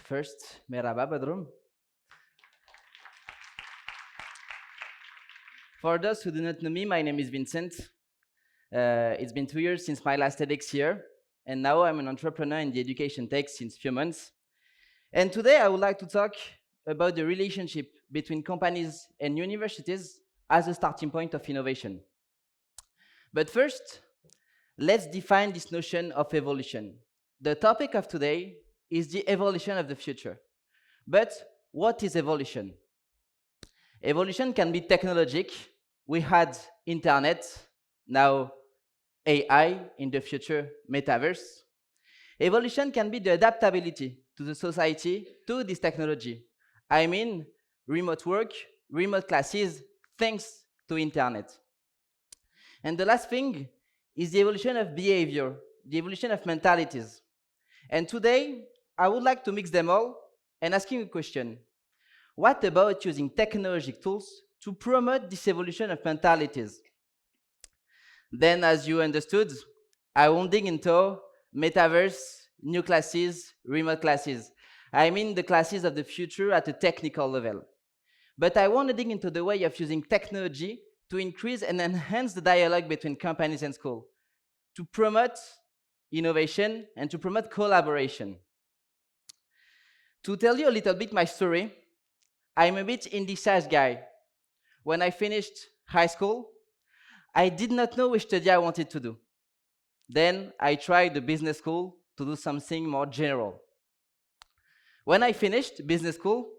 First, merhaba Bodrum. For those who do not know me, my name is Vincent. It's been 2 years since my last TEDx year, and now I'm an entrepreneur in the education tech since few months. And today I would like to talk about the relationship between companies and universities as a starting point of innovation. But first, let's define this notion of evolution. The topic of today is the evolution of the future. But what is evolution? Evolution can be technologic. We had internet, now AI, in the future metaverse. Evolution can be the adaptability to the society, to this technology. I mean, remote work, remote classes, thanks to internet. And the last thing is the evolution of behavior, the evolution of mentalities. And today, I would like to mix them all and asking a question. What about using technological tools to promote this evolution of mentalities? Then, as you understood, I won't dig into metaverse, new classes, remote classes. I mean the classes of the future at a technical level. But I want to dig into the way of using technology to increase and enhance the dialogue between companies and schools, to promote innovation and to promote collaboration. To tell you a little bit my story, I'm a bit indecisive guy. When I finished high school, I did not know which study I wanted to do. Then I tried the business school to do something more general. When I finished business school,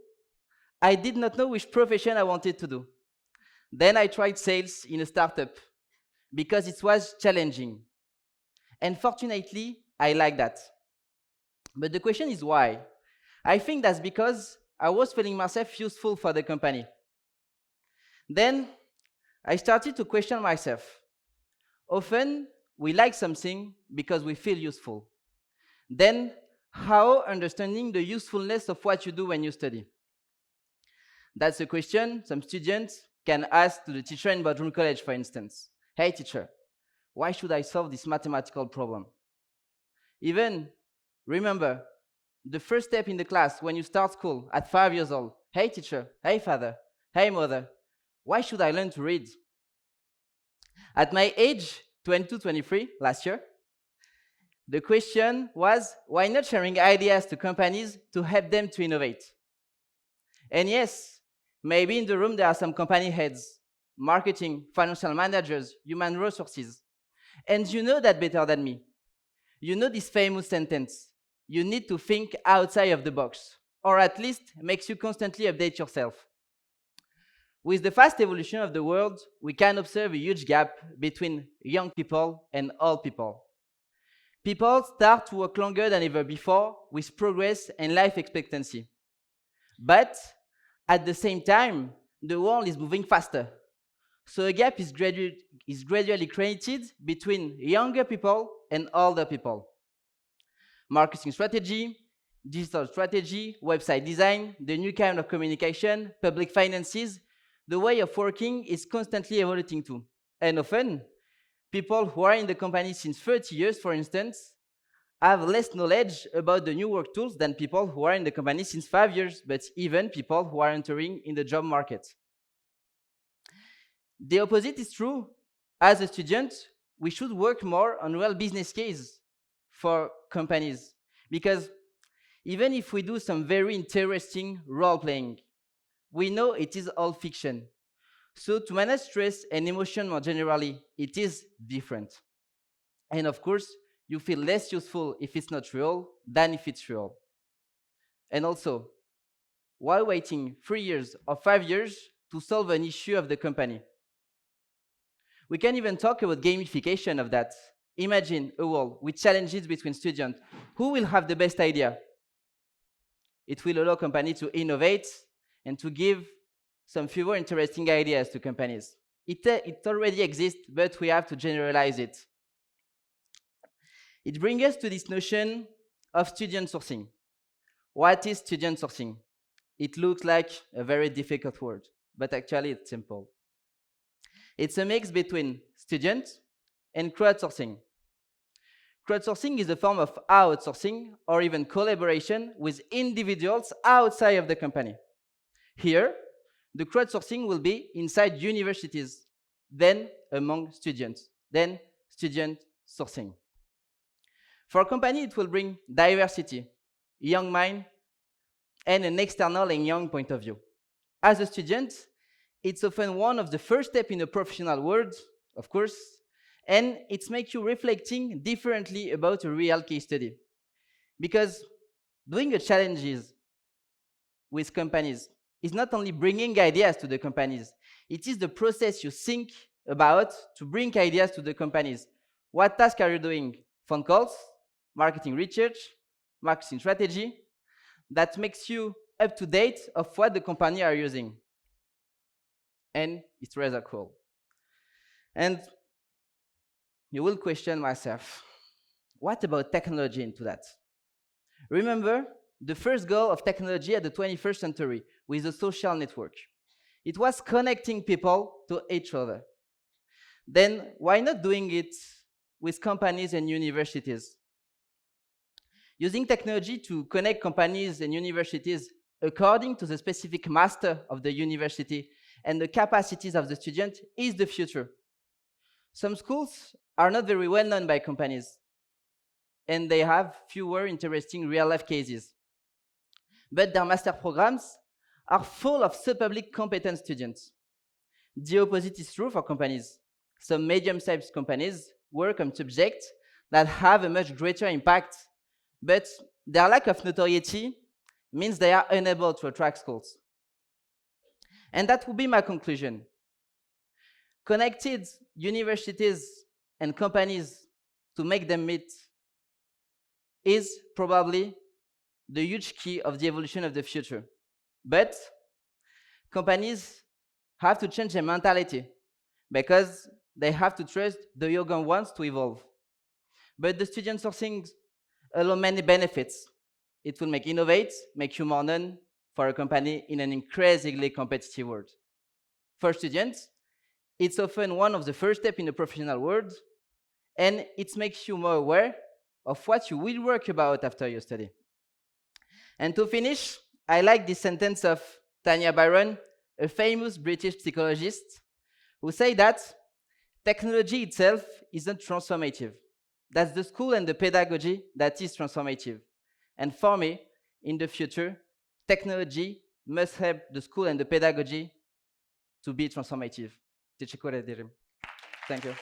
I did not know which profession I wanted to do. Then I tried sales in a startup because it was challenging. And fortunately, I like that. But the question is why? I think that's because I was feeling myself useful for the company. Then I started to question myself. Often, we like something because we feel useful. Then, how understanding the usefulness of what you do when you study? That's a question some students can ask to the teacher in BodrumCollege, for instance. Hey, teacher, why should I solve this mathematical problem? Even, remember, the first step in the class when you start school at 5 years old. Hey, teacher. Hey, father. Hey, mother. Why should I learn to read? At my age, 22, 23, last year, the question was, why not sharing ideas to companies to help them to innovate? And yes, maybe in the room there are some company heads, marketing, financial managers, human resources. And you know that better than me. You know this famous sentence, you need to think outside of the box, or at least makes you constantly update yourself. With the fast evolution of the world, we can observe a huge gap between young people and old people. People start to work longer than ever before with progress and life expectancy. But at the same time, the world is moving faster. So a gap is gradually created between younger people and older people. Marketing strategy, digital strategy, website design, the new kind of communication, public finances, the way of working is constantly evolving too. And often, people who are in the company since 30 years, for instance, have less knowledge about the new work tools than people who are in the company since 5 years, but even people who are entering in the job market. The opposite is true. As a student, we should work more on real business cases for companies, because even if we do some very interesting role-playing, we know it is all fiction. So to manage stress and emotion more generally, it is different. And of course, you feel less useful if it's not real than if it's real. And also, why waiting 3 years or 5 years to solve an issue of the company? We can even talk about gamification of that. Imagine a world with challenges between students. Who will have the best idea? It will allow companies to innovate and to give some fewer interesting ideas to companies. It already exists, but we have to generalize it. It brings us to this notion of student sourcing. What is student sourcing? It looks like a very difficult word, but actually it's simple. It's a mix between students, and crowdsourcing. Crowdsourcing is a form of outsourcing or even collaboration with individuals outside of the company. Here, the crowdsourcing will be inside universities, then among students, then student sourcing. For a company, it will bring diversity, young mind, and an external and young point of view. As a student, it's often one of the first steps in the professional world, of course, and it makes you reflecting differently about a real case study. Because doing a challenges with companies is not only bringing ideas to the companies, it is the process you think about to bring ideas to the companies. What tasks are you doing? Phone calls, marketing research, marketing strategy, that makes you up to date of what the company are using. And it's rather cool. And you will question myself, what about technology into that? Remember, the first goal of technology at the 21st century with the social network. It was connecting people to each other. Then why not doing it with companies and universities? Using technology to connect companies and universities according to the specific master of the university and the capacities of the student is the future. Some schools are not very well known by companies, and they have fewer interesting real-life cases. But their master programs are full of sub-public competent students. The opposite is true for companies. Some medium-sized companies work on subjects that have a much greater impact, but their lack of notoriety means they are unable to attract schools. And that would be my conclusion. Connected universities and companies to make them meet is probably the huge key of the evolution of the future. But companies have to change their mentality because they have to trust the younger ones to evolve. But the student sourcing allows many benefits. It will make innovate, make you more known for a company in an increasingly competitive world. For students, it's often one of the first steps in the professional world, and it makes you more aware of what you will work about after your study. And to finish, I like this sentence of Tanya Byron, a famous British psychologist, who say that technology itself isn't transformative. That's the school and the pedagogy that is transformative. And for me, in the future, technology must help the school and the pedagogy to be transformative. Thank you.